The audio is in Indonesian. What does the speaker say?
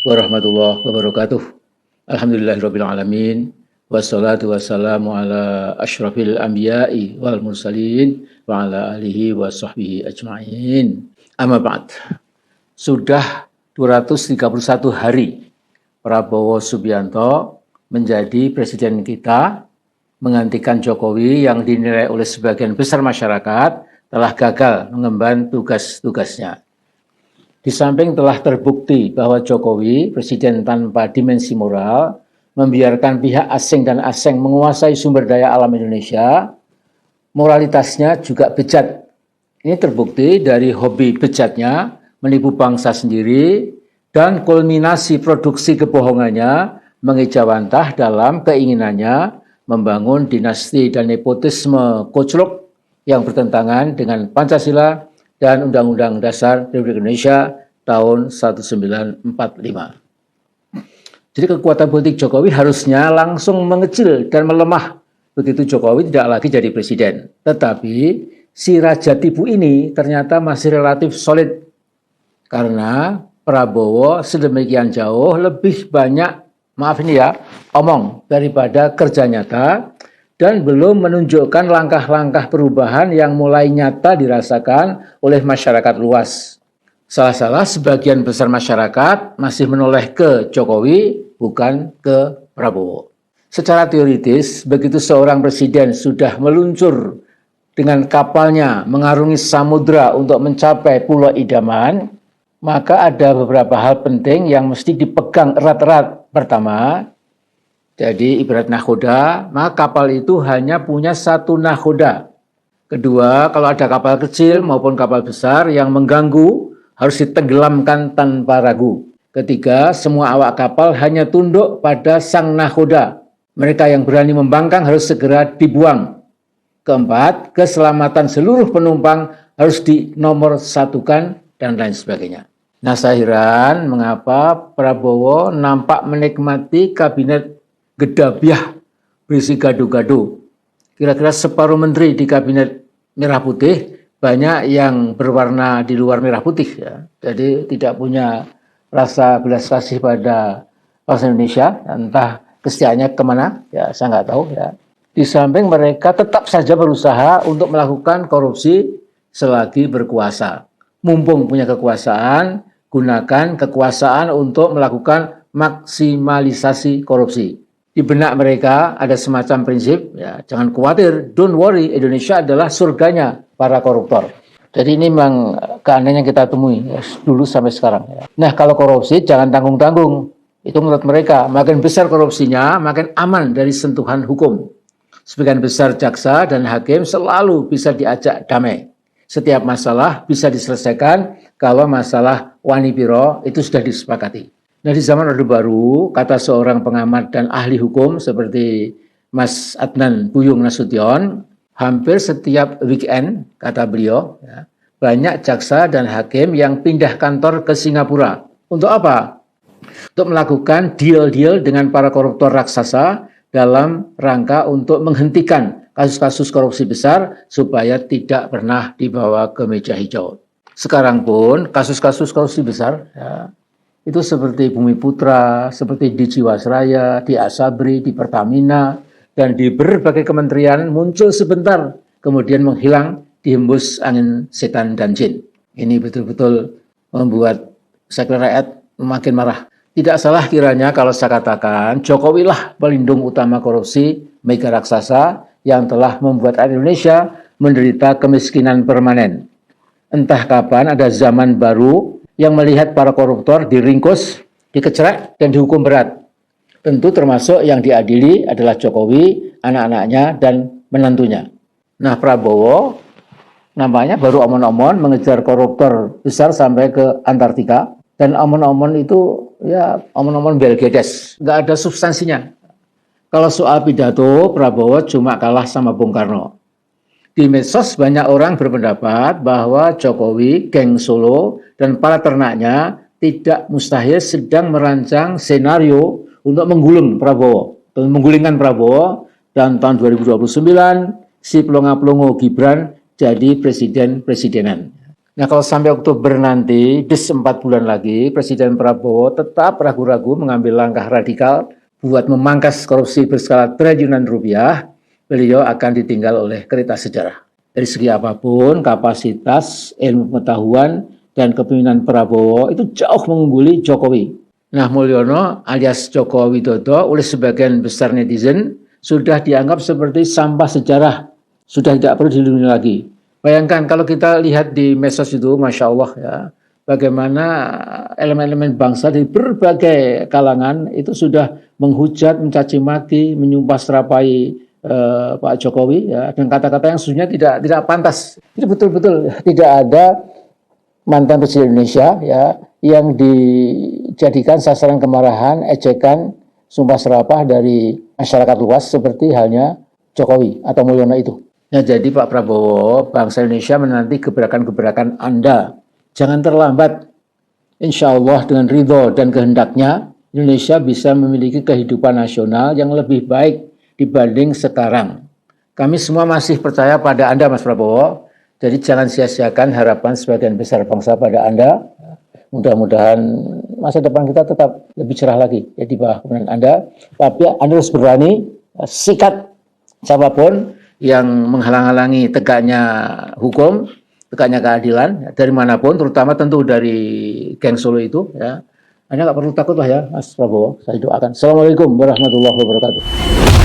Warahmatullahi wabarakatuh. Alhamdulillahirabbil alamin. Wassalatu wassalamu ala asyrafil anbiya'i wal mursalin wa ala alihi wa sahbihi ajma'in. Amma ba'd. Sudah 231 hari Prabowo Subianto menjadi presiden kita, menggantikan Jokowi yang dinilai oleh sebagian besar masyarakat telah gagal mengemban tugas-tugasnya. Di samping telah terbukti bahwa Jokowi, presiden tanpa dimensi moral, membiarkan pihak asing dan asing menguasai sumber daya alam Indonesia, moralitasnya juga bejat. Ini terbukti dari hobi bejatnya, menipu bangsa sendiri, dan kulminasi produksi kebohongannya mengejawantah dalam keinginannya membangun dinasti dan nepotisme koclok yang bertentangan dengan Pancasila dan Undang-Undang Dasar Republik Indonesia tahun 1945. Jadi kekuatan politik Jokowi harusnya langsung mengecil dan melemah begitu Jokowi tidak lagi jadi presiden. Tetapi si Raja Tipu ini ternyata masih relatif solid karena Prabowo sedemikian jauh lebih banyak, maaf ini ya, omong daripada kerja nyata, dan belum menunjukkan langkah-langkah perubahan yang mulai nyata dirasakan oleh masyarakat luas. Salah-salah sebagian besar masyarakat masih menoleh ke Jokowi, bukan ke Prabowo. Secara teoritis, begitu seorang presiden sudah meluncur dengan kapalnya mengarungi samudra untuk mencapai pulau idaman, maka ada beberapa hal penting yang mesti dipegang erat-erat. Pertama, jadi ibarat nahoda, maka kapal itu hanya punya satu nahoda. Kedua, kalau ada kapal kecil maupun kapal besar yang mengganggu, harus ditenggelamkan tanpa ragu. Ketiga, semua awak kapal hanya tunduk pada sang nahoda. Mereka yang berani membangkang harus segera dibuang. Keempat, keselamatan seluruh penumpang harus dinomorsatukan dan lain sebagainya. Nah, saya heran mengapa Prabowo nampak menikmati kabinet gedabiah berisi gaduh-gaduh. Kira-kira separuh menteri di kabinet merah putih banyak yang berwarna di luar merah putih ya. Jadi tidak punya rasa belas kasih pada bangsa Indonesia, entah kesetiaannya kemana ya, saya nggak tahu ya. Di samping mereka tetap saja berusaha untuk melakukan korupsi selagi berkuasa. Mumpung punya kekuasaan, gunakan kekuasaan untuk melakukan maksimalisasi korupsi. Di benak mereka ada semacam prinsip, ya, jangan khawatir, don't worry, Indonesia adalah surganya para koruptor. Jadi ini memang keanehan yang kita temui ya, dulu sampai sekarang. Ya. Nah, kalau korupsi jangan tanggung-tanggung. Itu menurut mereka, makin besar korupsinya, makin aman dari sentuhan hukum. Sebagian besar jaksa dan hakim selalu bisa diajak damai. Setiap masalah bisa diselesaikan kalau masalah wani piro itu sudah disepakati. Nah, di zaman Orde Baru, kata seorang pengamat dan ahli hukum seperti Mas Adnan Buyung Nasution, hampir setiap weekend, kata beliau, ya, banyak jaksa dan hakim yang pindah kantor ke Singapura. Untuk apa? Untuk melakukan deal-deal dengan para koruptor raksasa dalam rangka untuk menghentikan kasus-kasus korupsi besar supaya tidak pernah dibawa ke meja hijau. Sekarang pun kasus-kasus korupsi besar, ya, itu seperti Bumi Putra, seperti di Jiwasraya, di Asabri, di Pertamina, dan di berbagai kementerian muncul sebentar, kemudian menghilang dihembus angin setan dan jin. Ini betul-betul membuat sektor rakyat makin marah. Tidak salah kiranya kalau saya katakan Jokowi lah pelindung utama korupsi mega raksasa yang telah membuat Indonesia menderita kemiskinan permanen. Entah kapan ada zaman baru yang melihat para koruptor diringkus, dikecerek, dan dihukum berat. Tentu termasuk yang diadili adalah Jokowi, anak-anaknya, dan menantunya. Nah, Prabowo nampaknya baru omon-omon mengejar koruptor besar sampai ke Antartika, dan omon-omon itu ya omon-omon Belgedes, nggak ada substansinya. Kalau soal pidato, Prabowo cuma kalah sama Bung Karno. Di medsos banyak orang berpendapat bahwa Jokowi, geng Solo, dan para ternaknya tidak mustahil sedang merancang senario untuk menggulingkan Prabowo, dan tahun 2029 si pelongo-pelongo Gibran jadi presiden-presidenan. Nah, kalau sampai Oktober nanti, bis 4 bulan lagi, Presiden Prabowo tetap ragu-ragu mengambil langkah radikal buat memangkas korupsi berskala triliunan rupiah, beliau akan ditinggal oleh kereta sejarah. Dari segi apapun, kapasitas, ilmu pengetahuan, dan kepemimpinan Prabowo itu jauh mengungguli Jokowi. Nah, Mulyono alias Joko Widodo oleh sebagian besar netizen sudah dianggap seperti sampah sejarah, sudah tidak perlu dilindungi lagi. Bayangkan kalau kita lihat di medsos itu, Masya Allah ya, bagaimana elemen-elemen bangsa dari berbagai kalangan itu sudah menghujat, mencaci maki, menyumpah serapai Pak Jokowi ya, dengan kata-kata yang sesungguhnya tidak pantas. Itu betul-betul tidak ada mantan Presiden Indonesia ya yang dijadikan sasaran kemarahan, ejekan, sumpah serapah dari masyarakat luas seperti halnya Jokowi atau Mulyono itu. Ya, jadi Pak Prabowo, bangsa Indonesia menanti gebrakan-gebrakan Anda. Jangan terlambat. Insya Allah dengan ridho dan kehendaknya, Indonesia bisa memiliki kehidupan nasional yang lebih baik dibanding sekarang. Kami semua masih percaya pada Anda, Mas Prabowo. Jadi jangan sia-siakan harapan sebagian besar bangsa pada Anda. Mudah-mudahan masa depan kita tetap lebih cerah lagi ya, di bawah kepemimpinan Anda. Tapi Anda harus berani, sikat siapapun yang menghalang-halangi tegaknya hukum, tegaknya keadilan dari manapun, terutama tentu dari geng Solo itu ya. Anda nggak perlu takut lah ya, Mas Prabowo. Saya doakan. Assalamualaikum warahmatullahi wabarakatuh.